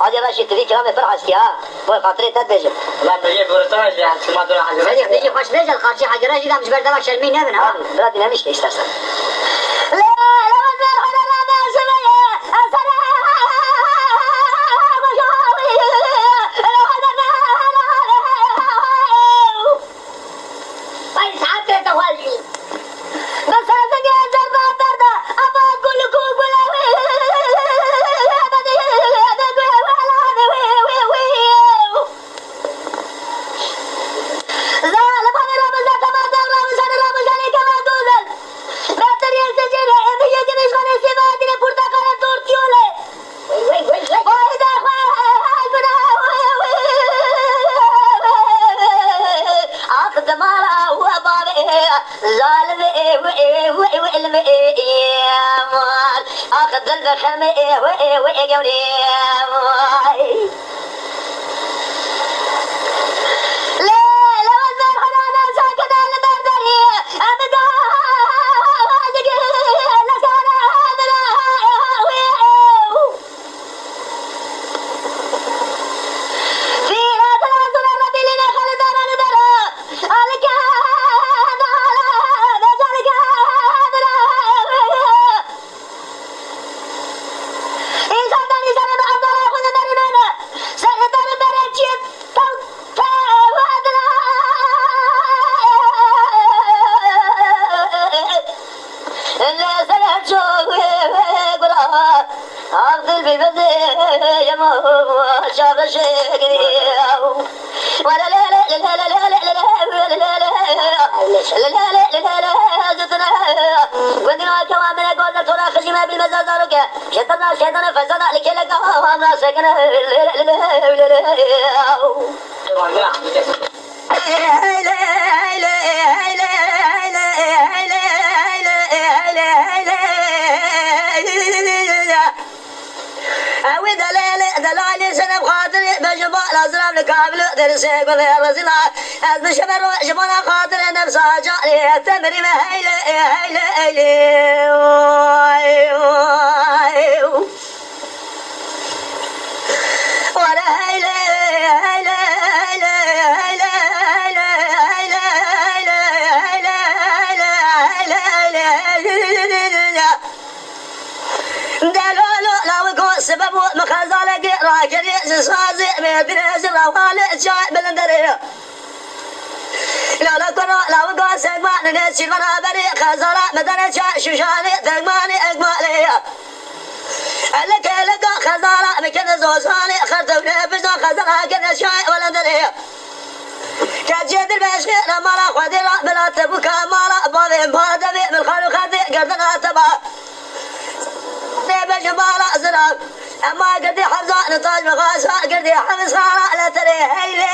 هذه راشي تدي كلام فرح استيا بو خاطري تدجل لا بيجي برتاج يعني ما دون حاجه زين تجي خوش نجل خارجي حاجه راجي مش بردك شلمين ابن ها بلادي لا مش استرسل لا أخذ البخم وقولي شيطان فسد عليك لك وما سكن دلالي سنة بخاطر بجبال أزرام لكابل درسي قل يا رزيلا بشمر جبال خاطر نفسها جالي تمري ما هيلي ولا هيلي سبب مخزالك راكري صازي مدرس الروالي جاي بلندري لا كنا لا وقا سقمان نسي منا بري خزالة مدن شوشاني ثقماني اقبالي لك خزالة مكن زوزاني خرطوني بزا خزالة كن شاي بلندري كجد البشير مالا خدي بلا تبوكا مالا بابي بادبي من خلو خدي قردنا تبا بجبال أزرق أما قدي حمزة نطاج مغاسة قدي حمزة لا تري هيلي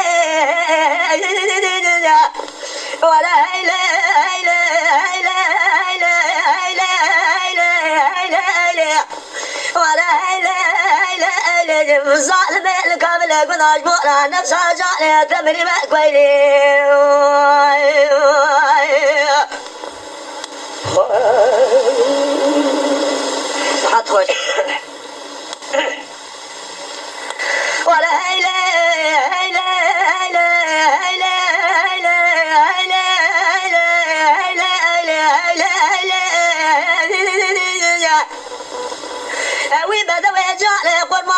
ولا هيلي ولا هيلي الظالم الكامل قناش بولا نفسها جالي تمري مكويلي حتخش ولا هيلي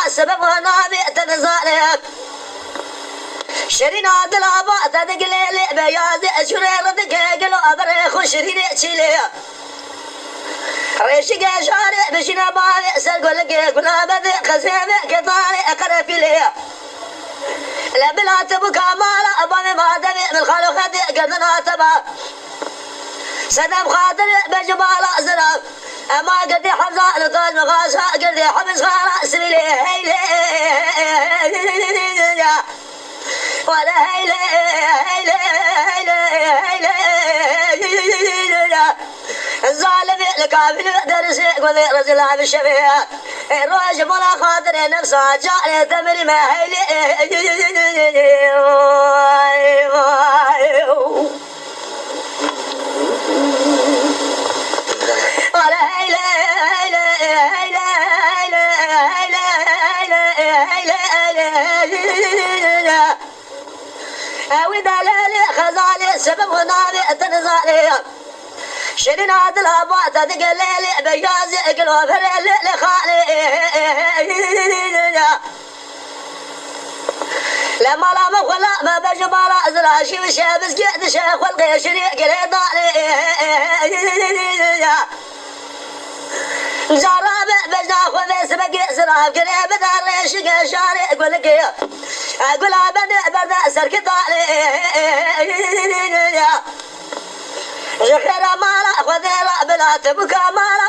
سبب نابي تنزالك شرين عبد العباء تدقلي بياض شرير دقلو أبريخ شرين تشيلي ريشي شاري بشنا باري سرقل قنا بدي خزيمي كطاري أقرب لي لا بلا تبكى مالا أبامي ما دمي من خلو خدي قدنا تبا سدم خاطر بجبال أزرق أما قدي حمزة لطاج مغاسة قدي حمز خالا سبيلي هيلي ولا هيلي الظالم الكافر درسي قضي رجل عب الشفيع الراجب ولا خاطر نفسها جاري تمري ما هيلي ولا هيلي ودلالي خزالي سبب ونابي تنزالي شرين هاد الابوات تقليلي بيازي قلوب لخالي لما لا مخلا ما بجمالا زراشي وشابس قد شيخ والقيشري قريضاني جراب بجاخو بس بقي سراب قريب دار شقا شاري اقول لك اقول ابدا بردا سركتالي شخير مالا خذيلا بلا تبكى مالا